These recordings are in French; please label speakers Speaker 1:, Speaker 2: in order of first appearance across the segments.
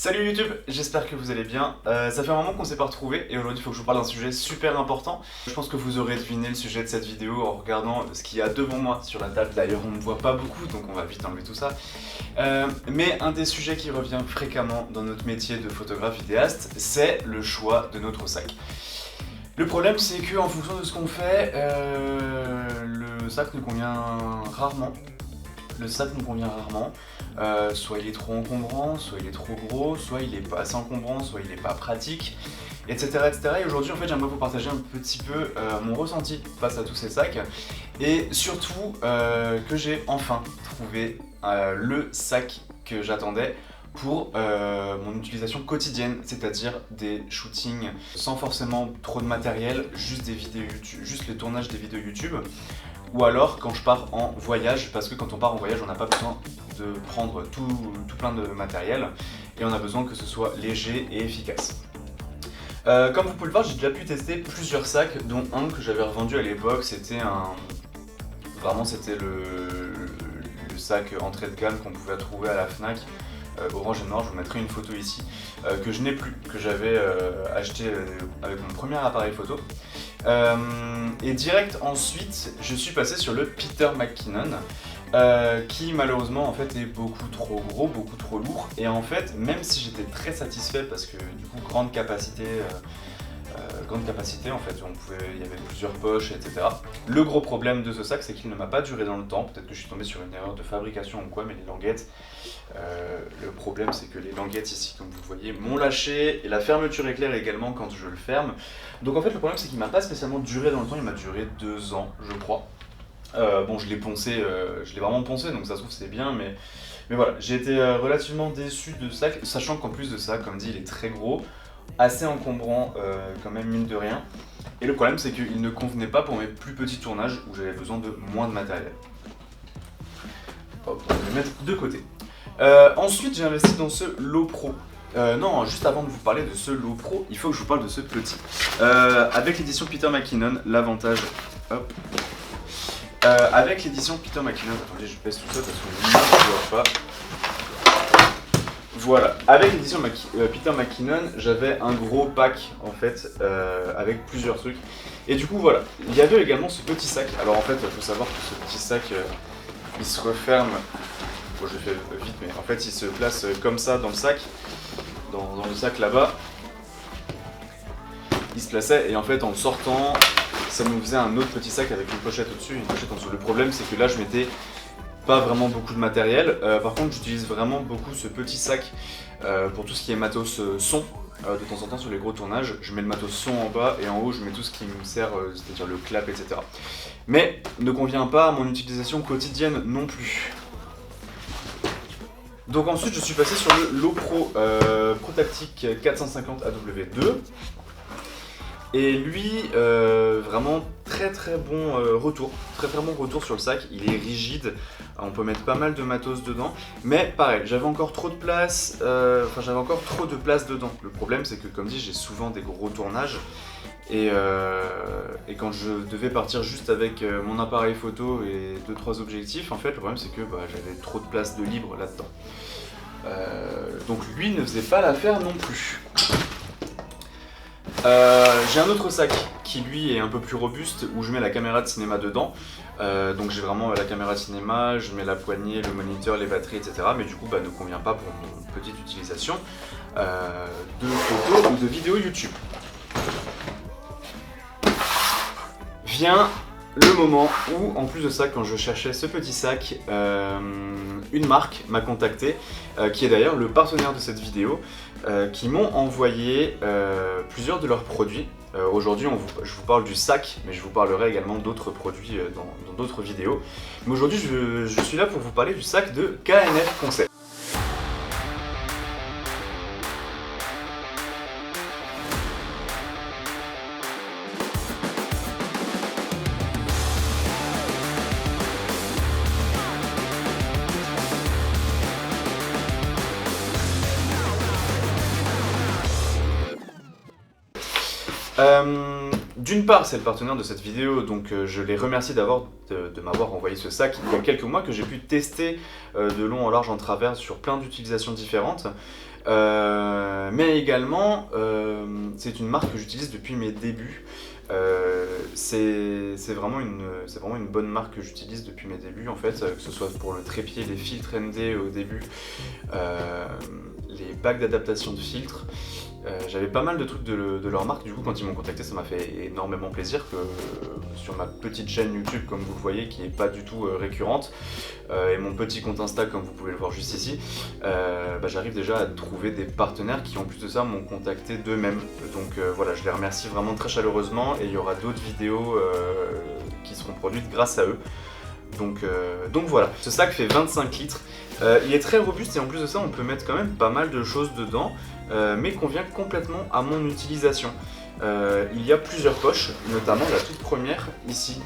Speaker 1: Salut YouTube, j'espère que vous allez bien. Ça fait un moment qu'on s'est pas retrouvés et aujourd'hui il faut que je vous parle d'un sujet super important. Je pense que vous aurez deviné le sujet de cette vidéo en regardant ce qu'il y a devant moi sur la table. D'ailleurs on ne voit pas beaucoup donc on va vite enlever tout ça. Mais un des sujets qui revient fréquemment dans notre métier de photographe vidéaste, c'est le choix de notre sac. Le problème c'est que en fonction de ce qu'on fait, le sac nous convient rarement. Soit il est trop encombrant, soit il est trop gros, soit il est pas assez encombrant, soit il est pas pratique, etc. etc. Et aujourd'hui en fait j'aimerais vous partager un petit peu mon ressenti face à tous ces sacs et surtout que j'ai enfin trouvé le sac que j'attendais pour mon utilisation quotidienne, c'est-à-dire des shootings sans forcément trop de matériel, juste des vidéos YouTube, juste le tournage des vidéos YouTube. Ou alors quand je pars en voyage, parce que quand on part en voyage, on n'a pas besoin de prendre tout plein de matériel et on a besoin que ce soit léger et efficace. Comme vous pouvez le voir, j'ai déjà pu tester plusieurs sacs, dont un que j'avais revendu à l'époque. C'était c'était le sac entrée de gamme qu'on pouvait trouver à la Fnac, orange et noir. Je vous mettrai une photo ici, que je n'ai plus, que j'avais acheté avec mon premier appareil photo. Et direct ensuite, je suis passé sur le Peter McKinnon, qui malheureusement en fait est beaucoup trop gros, beaucoup trop lourd. Et en fait, même si j'étais très satisfait parce que du coup grande capacité en fait, il y avait plusieurs poches, etc. Le gros problème de ce sac, c'est qu'il ne m'a pas duré dans le temps. Peut-être que je suis tombé sur une erreur de fabrication ou quoi, mais les languettes, le problème c'est que les languettes ici, comme vous le voyez, m'ont lâché et la fermeture éclair également quand je le ferme. Donc en fait le problème c'est qu'il m'a pas spécialement duré dans le temps, il m'a duré 2 ans je crois. Bon, je l'ai poncé, je l'ai vraiment poncé, donc ça se trouve c'est bien, mais voilà, j'ai été relativement déçu de ça, sachant qu'en plus de ça, comme dit, il est très gros, assez encombrant quand même mine de rien. Et le problème c'est qu'il ne convenait pas pour mes plus petits tournages où j'avais besoin de moins de matériel. Hop, on va le mettre de côté. Ensuite j'ai investi dans ce Lowepro. Non, juste avant de vous parler de ce Lowepro, il faut que je vous parle de ce petit. Avec l'édition Peter McKinnon, l'avantage... Hop. Avec l'édition Peter McKinnon, attendez, je baisse tout ça parce que l'image ne voit pas. Voilà, avec l'édition Peter McKinnon, j'avais un gros pack en fait, avec plusieurs trucs. Et du coup, voilà, il y avait également ce petit sac. Alors en fait, il faut savoir que ce petit sac, il se referme. Bon, je le fais vite, mais en fait, il se place comme ça dans le sac, dans le sac là-bas. Il se plaçait et en fait, en le sortant, ça nous faisait un autre petit sac avec une pochette au-dessus, une pochette en dessous. Le problème, c'est que là, je mettais pas vraiment beaucoup de matériel. Par contre, j'utilise vraiment beaucoup ce petit sac pour tout ce qui est matos son. De temps en temps, sur les gros tournages, je mets le matos son en bas et en haut, je mets tout ce qui me sert, c'est-à-dire le clap, etc. Mais ne convient pas à mon utilisation quotidienne non plus. Donc ensuite, je suis passé sur le Lowepro ProTactic 450 AW2. Et lui, vraiment très bon retour, très bon retour sur le sac. Il est rigide, on peut mettre pas mal de matos dedans, mais pareil, j'avais encore trop de place, dedans. Le problème c'est que comme dit, j'ai souvent des gros tournages et quand je devais partir juste avec mon appareil photo et 2-3 objectifs, en fait le problème c'est que j'avais trop de place de libre là-dedans. Donc lui ne faisait pas l'affaire non plus. J'ai un autre sac qui lui est un peu plus robuste où je mets la caméra de cinéma dedans. Donc j'ai vraiment la caméra de cinéma, je mets la poignée, le moniteur, les batteries, etc. Mais du coup ne convient pas pour mon petite utilisation de photos ou de vidéos YouTube. Vient le moment où, en plus de ça, quand je cherchais ce petit sac, une marque m'a contacté, qui est d'ailleurs le partenaire de cette vidéo, qui m'ont envoyé plusieurs de leurs produits. Aujourd'hui, je vous parle du sac, mais je vous parlerai également d'autres produits dans d'autres vidéos. Mais aujourd'hui, je suis là pour vous parler du sac de KNF Concept. D'une part, c'est le partenaire de cette vidéo, donc je les remercie de m'avoir envoyé ce sac il y a quelques mois que j'ai pu tester de long en large en travers sur plein d'utilisations différentes. Mais également, c'est une marque que j'utilise depuis mes débuts. C'est vraiment une bonne marque que j'utilise depuis mes débuts en fait, que ce soit pour le trépied, les filtres ND au début, les bacs d'adaptation de filtres. J'avais pas mal de trucs de leur marque, du coup quand ils m'ont contacté ça m'a fait énormément plaisir que sur ma petite chaîne YouTube comme vous le voyez qui est pas du tout récurrente et mon petit compte Insta comme vous pouvez le voir juste ici, j'arrive déjà à trouver des partenaires qui en plus de ça m'ont contacté d'eux-mêmes. Donc voilà, je les remercie vraiment très chaleureusement et il y aura d'autres vidéos qui seront produites grâce à eux. Donc voilà, ce sac fait 25 litres, il est très robuste et en plus de ça on peut mettre quand même pas mal de choses dedans, mais convient complètement à mon utilisation. Il y a plusieurs poches, notamment la toute première ici,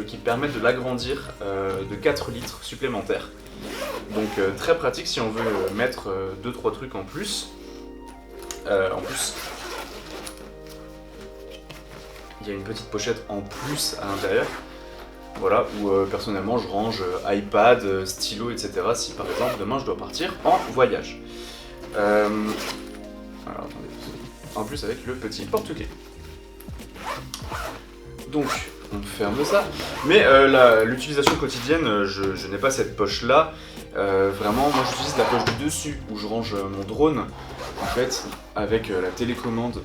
Speaker 1: qui permet de l'agrandir de 4 litres supplémentaires. Donc très pratique si on veut mettre 2-3 trucs en plus. Il y a une petite pochette en plus à l'intérieur. Voilà, où personnellement je range iPad, stylo, etc. si par exemple demain je dois partir en voyage. Alors attendez, en plus avec le petit porte-clés. Donc on ferme ça, mais l'utilisation quotidienne, je n'ai pas cette poche là. Vraiment, moi j'utilise la poche du dessus où je range mon drone en fait avec la télécommande,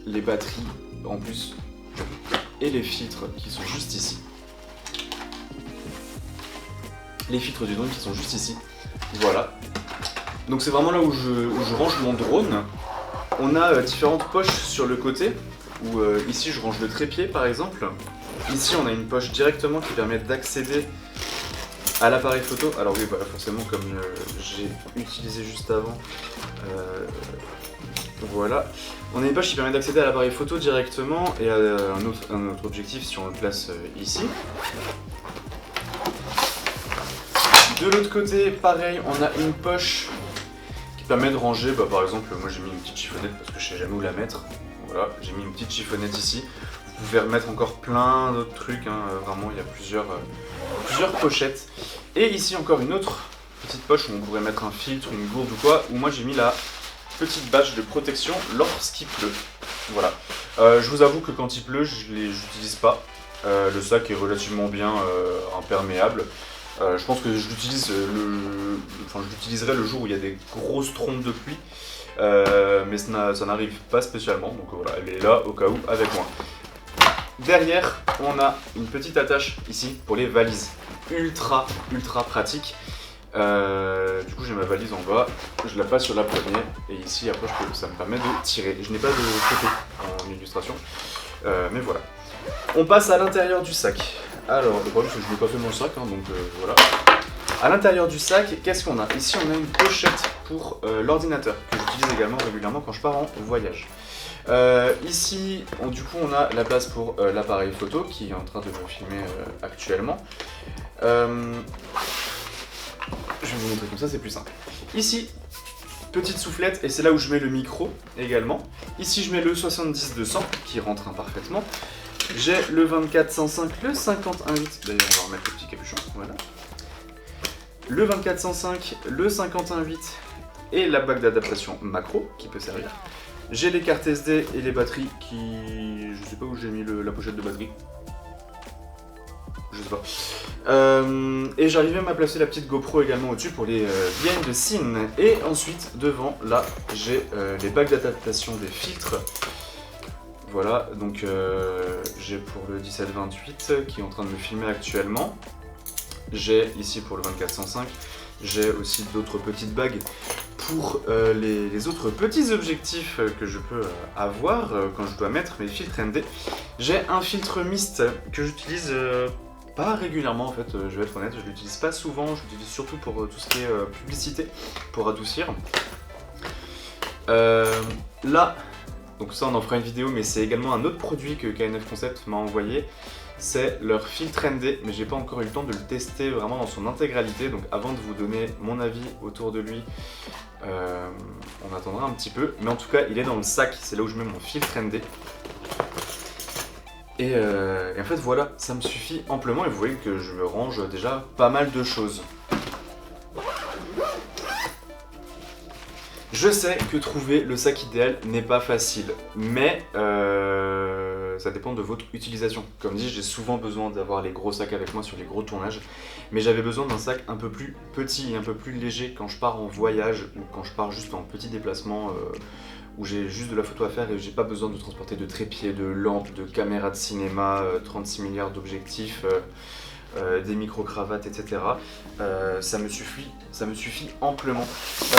Speaker 1: les batteries en plus et les filtres qui sont juste ici. Les filtres du drone qui sont juste ici, voilà. Donc c'est vraiment là où je range mon drone. On a différentes poches sur le côté, où ici je range le trépied par exemple. Ici on a une poche directement qui permet d'accéder à l'appareil photo. Alors oui, voilà, forcément comme j'ai utilisé juste avant, voilà. On a une poche qui permet d'accéder à l'appareil photo directement et à un autre objectif si on le place ici. De l'autre côté, pareil, on a une poche qui permet de ranger, par exemple, moi j'ai mis une petite chiffonnette parce que je sais jamais où la mettre. Voilà, j'ai mis une petite chiffonnette ici. Vous pouvez remettre encore plein d'autres trucs, hein. Vraiment il y a plusieurs pochettes. Et ici encore une autre petite poche où on pourrait mettre un filtre, une gourde ou quoi, où moi j'ai mis la petite bâche de protection lorsqu'il pleut. Voilà. Je vous avoue que quand il pleut, je l'utilise pas. Le sac est relativement bien imperméable. Je pense que je l'utiliserai le jour où il y a des grosses trompes de pluie, mais ça n'arrive pas spécialement, donc voilà, elle est là au cas où avec moi. Derrière, on a une petite attache ici pour les valises, ultra pratique. Du coup j'ai ma valise en bas, je la place sur la poignée et ici après ça me permet de tirer. Je n'ai pas de photo en illustration, mais voilà. On passe à l'intérieur du sac. Alors, le problème c'est que je n'ai pas fait mon sac, hein, donc voilà. À l'intérieur du sac, qu'est-ce qu'on a? Ici on a une pochette pour l'ordinateur, que j'utilise également régulièrement quand je pars en voyage. Ici, du coup on a la place pour l'appareil photo qui est en train de me filmer actuellement. Je vais vous montrer comme ça, c'est plus simple. Ici, petite soufflette, et c'est là où je mets le micro également. Ici je mets le 70-200 qui rentre parfaitement. J'ai le 24-105, le 51-8, d'ailleurs on va remettre le petit capuchon, voilà. Le 24-105, le 51-8 et la bague d'adaptation macro qui peut servir. J'ai les cartes SD et les batteries qui... je sais pas où j'ai mis la pochette de batterie. Je sais pas. Et j'arrive même à placer la petite GoPro également au-dessus pour les behind the scene. Et ensuite, devant, là, j'ai les bagues d'adaptation des filtres. Voilà, donc j'ai pour le 17-28 qui est en train de me filmer actuellement. J'ai ici pour le 24-105, j'ai aussi d'autres petites bagues pour les autres petits objectifs que je peux avoir quand je dois mettre mes filtres ND. J'ai un filtre mist que j'utilise pas régulièrement en fait, je vais être honnête, je l'utilise pas souvent, je l'utilise surtout pour tout ce qui est publicité, pour adoucir. Là, donc ça on en fera une vidéo, mais c'est également un autre produit que KNF Concept m'a envoyé. C'est leur filtre ND, mais j'ai pas encore eu le temps de le tester vraiment dans son intégralité, donc avant de vous donner mon avis autour de lui, on attendra un petit peu. Mais en tout cas, il est dans le sac, c'est là où je mets mon filtre ND. Et en fait voilà, ça me suffit amplement et vous voyez que je range déjà pas mal de choses. Je sais que trouver le sac idéal n'est pas facile, mais ça dépend de votre utilisation. Comme dit, j'ai souvent besoin d'avoir les gros sacs avec moi sur les gros tournages, mais j'avais besoin d'un sac un peu plus petit et un peu plus léger quand je pars en voyage ou quand je pars juste en petit déplacement où j'ai juste de la photo à faire et j'ai pas besoin de transporter de trépieds, de lampes, de caméras de cinéma, 36 milliards d'objectifs. Des micro-cravates, etc. Ça me suffit amplement.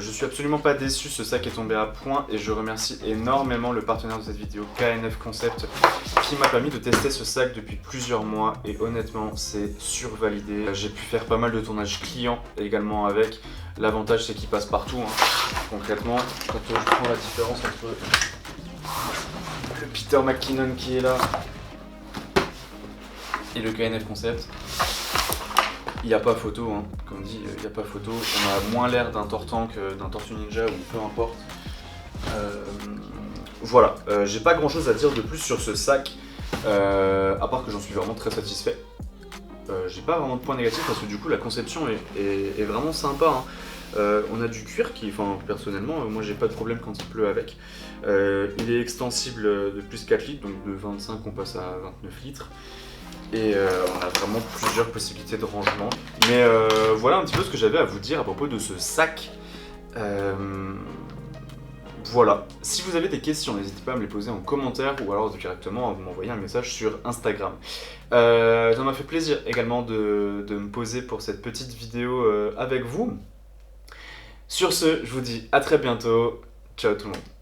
Speaker 1: Je suis absolument pas déçu, ce sac est tombé à point et je remercie énormément le partenaire de cette vidéo, KNF Concept, qui m'a permis de tester ce sac depuis plusieurs mois et honnêtement c'est survalidé. J'ai pu faire pas mal de tournages clients également avec. L'avantage c'est qu'il passe partout, hein. Concrètement, quand je prends la différence entre le Peter McKinnon qui est là et le KNF Concept, il n'y a pas photo, hein. Comme dit, il n'y a pas photo. On a moins l'air d'un Tortank que d'un Tortue Ninja ou peu importe. Voilà, j'ai pas grand chose à dire de plus sur ce sac, à part que j'en suis vraiment très satisfait. J'ai pas vraiment de points négatifs parce que du coup la conception est vraiment sympa, hein. On a du cuir qui, enfin personnellement, moi j'ai pas de problème quand il pleut avec. Il est extensible de plus 4 litres, donc de 25 on passe à 29 litres. Et on a vraiment plusieurs possibilités de rangement. Mais voilà un petit peu ce que j'avais à vous dire à propos de ce sac. Voilà. Si vous avez des questions, n'hésitez pas à me les poser en commentaire ou alors directement à m'envoyer un message sur Instagram. Ça m'a fait plaisir également de me poser pour cette petite vidéo avec vous. Sur ce, je vous dis à très bientôt. Ciao tout le monde.